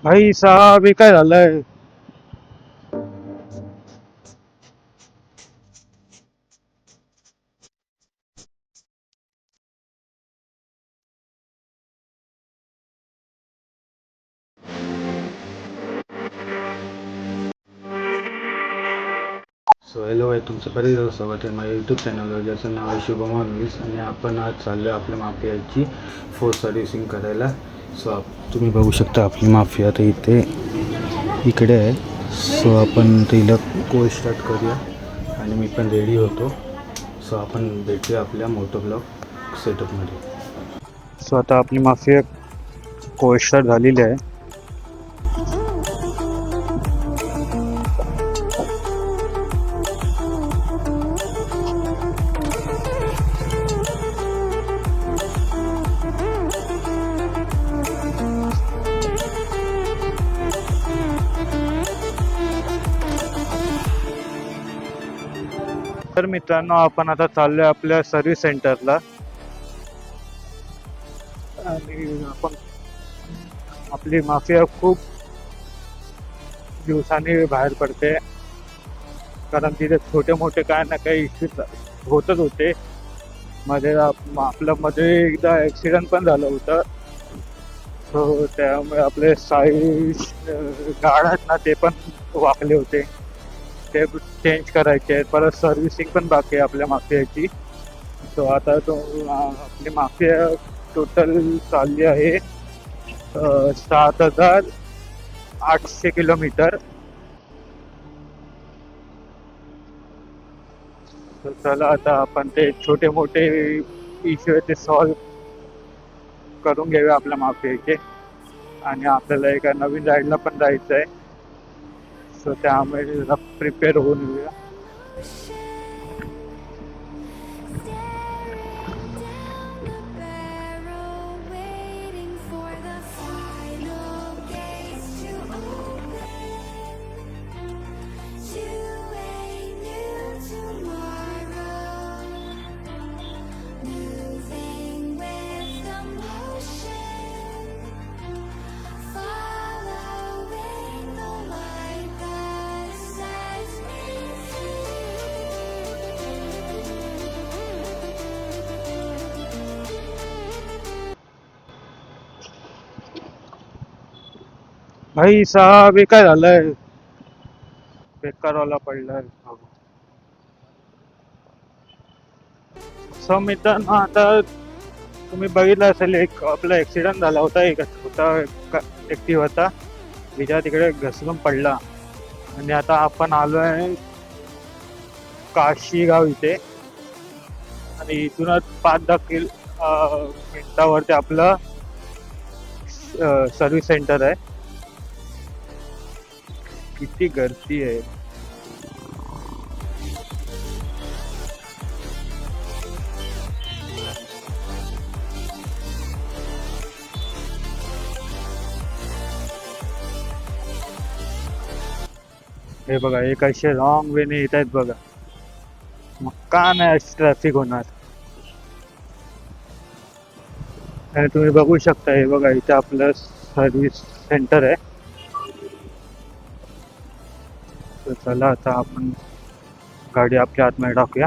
भाई साहब हे काय झालंय. सो हॅलो आहे तुमचं परत स्वागत आहे माझ्या यूट्यूब चॅनलवर ज्याचं नाव आहे शुभम वीस आणि आपण आज चाललो आहे आपल्या माफियाची फोर्स सर्व्हिसिंग करायला. सो तुम्ही बघू शकता आपली माफिया आता इकडे आहे. सो आपण तिला कोल स्टार्ट करूया आणि मी पण रेडी होतो. सो आपण भेटूया आपल्या मोटो ब्लॉक सेटअपमध्ये. सो आता आपली माफिया कोस्टर झालेली आहे. तर मित्रांनो आपण आता चाललोय आपल्या सर्व्हिस सेंटरला आणि आपण आपली माफिया खूप दिवसांनी बाहेर पडते कारण तिथे छोटे मोठे काय ना काही इश्यूज होतच होते. मध्ये आपल्या मध्ये एकदा ॲक्सिडेंट पण झालं होतं. सो त्यामुळे आपले साईड गार्ड आहेत ना ते पण वाकले होते. ते चेंज करायचे आहेत. परत सर्व्हिसिंग पण बाकी आहे आपल्या माफियाची. सो आता आपली माफिया टोटल चालली आहे 7,800 किलोमीटर. तर चला आता आपण ते छोटे मोठे इश्यू आहे ते सॉल्व्ह करून घेऊया आपल्या माफियाचे आणि आपल्याला एका नवीन राईडला पण जायचं आहे. सो त्यामुळे जरा प्रिपेअर होऊन येऊया. भाई साहब हे काय झालंय. बेकारवाला पडलाय. सो मित्रांनो आता तुम्ही बघितलं असेल एक आपला ॲक्सिडेंट झाला होता. एक छोटा ॲक्टिव्हाचा तिच्या तिकडे घसरून पडला आणि आता आपण आलो आहे काशी गाव इथे आणि इथूनच 5-10 मिनिटावरती आपलं सर्व्हिस सेंटर आहे. किती गर्दी आहे. हे बघा एक असे रॉंग वेने येत आहेत बघा. मग का नाही अशी ट्रॅफिक होणार. आणि तुम्ही बघू शकता हे बघा इथे आपलं सर्व्हिस सेंटर आहे. तर चला आता आपण गाडी आपल्या आतमध्ये टाकूया.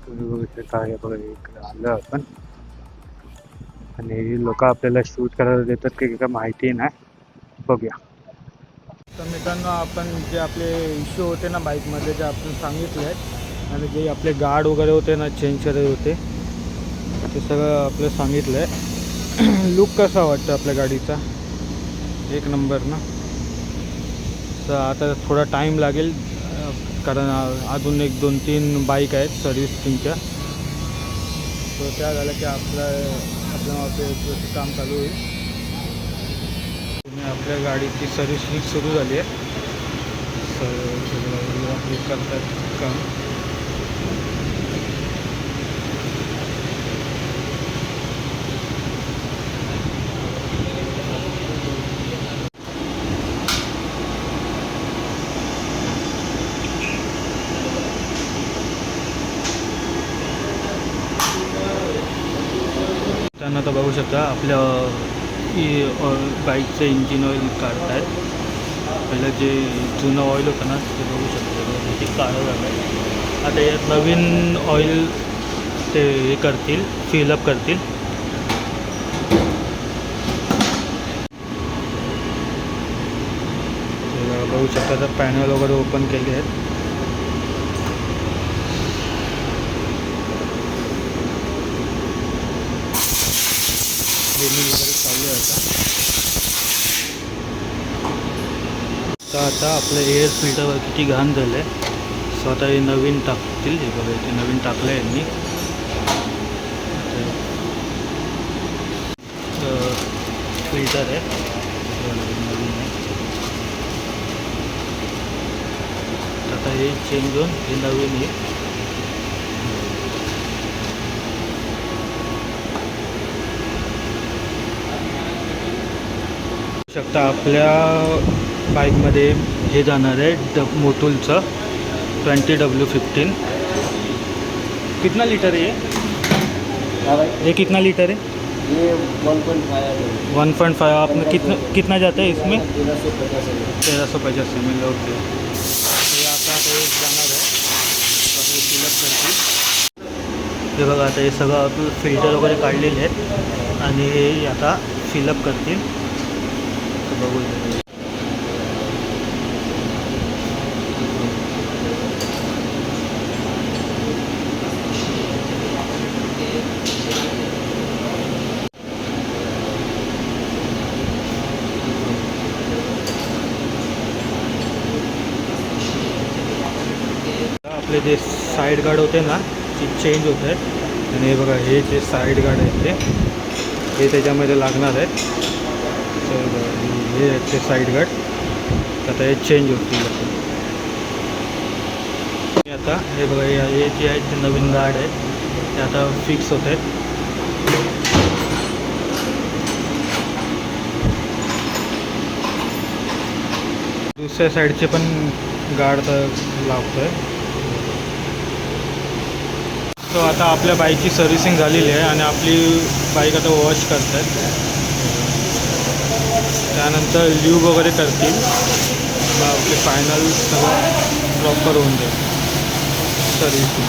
तुम्ही बघू शकता हे बघा इकडे आलं आपण आणि लोक आपल्याला शूट करायला देतात की काय माहिती नाही. बघूया. तर मित्रांनो आपण जे आपले इश्यू होते ना बाईकमध्ये जे आपण सांगितले आहेत आणि जे आपले गार्ड वगैरे होते ना चेंज करायचे होते ते सगळं आपलं सांगितलं आहे. लुक कसा वाटतं आपल्या गाडीचा. एक नंबर ना. तर आता थोडा टाईम लागेल कारण अजून 1-2-3 बाईक आहेत सर्व्हिसिंगच्या. तर त्या झाल्या की आपलं काम चालू होईल. आपल्या गाडीची सर्व्हिसिंग सुरू झाली आहे. हे करतात काम. आता बघू शकता आपल्या बाईकचं इंजिन ऑइल काढतायत. पहिलं जे जुनं ऑइल होतं ना ते बघू शकता ते काढं झालं आहे. आता यात नवीन ऑइल ते हे करतील, फिलअप करतील. बघू शकता तर पॅनल वगैरे ओपन केले आहेत. क्लिनिंग वगैरे चालू आहे आता आपलं एअर फिल्टरवर किती घाण झालं आहे. स्वतः हे नवीन टाकतील. हे बघा ते नवीन टाकलं आहे यांनी. फिल्टर आहे नवीन आहे. आता हे चेंज होऊन हे नवीन आहे. शकता आपल्या बाईकमध्ये हे जाणार आहे मोटूलचं 20W15. कितना लीटर है ये कितना लीटर है? ये 1.5 1.5. आपने कितना जाता है इसमें? 1350 ml. ओके. हे आता एक जाणार आहे. आता हे फिलअप करतील. हे बघा आता हे सगळं आपलं फिल्टर वगैरे काढलेले आहेत आणि हे आता फिलअप करतील. तर बघू आपले जे साईड गार्ड होते ना ते चेंज होत आहेत. आणि हे बघा हे जे साईड गार्ड आहेत हे त्याच्यामध्ये लागणार आहेत. तर हे आहेत ते साईड गार्ड आता हे चेंज होतील. आता हे बघा हे जे आहेत ते नवीन गार्ड आहेत ते आता फिक्स होत आहेत. दुसऱ्या साईडचे पण गार्ड लावतो आहे. तो आता आपल्या बाईकची सर्व्हिसिंग झालेली आहे आणि आपली बाईक आता वॉश करतात. त्यानंतर ल्यूब वगैरे करतील. मग आपले फायनल सगळं प्रॉपर होऊन जाईल सर्व्हिसिंग.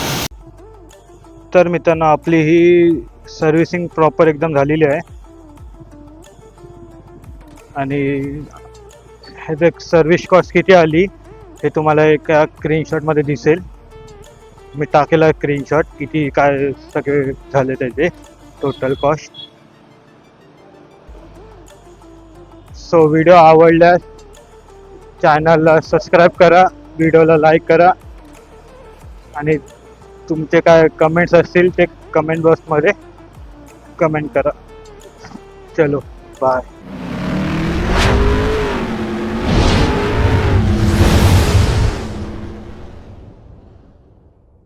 तर मित्रांनो आपली ही सर्व्हिसिंग प्रॉपर एकदम झालेली आहे. आणि ह्याचं सर्व्हिस कॉस्ट किती आली हे तुम्हाला एका स्क्रीनशॉटमध्ये दिसेल. मी टाकेला स्क्रीनशॉट किती काय सगळे झाले त्याचे टोटल कॉस्ट. सो व्हिडिओ आवडल्यास चॅनलला सबस्क्राईब करा, व्हिडिओला लाईक करा आणि तुमचे काय कमेंट्स असतील ते कमेंट बॉक्समध्ये कमेंट करा. चलो बाय.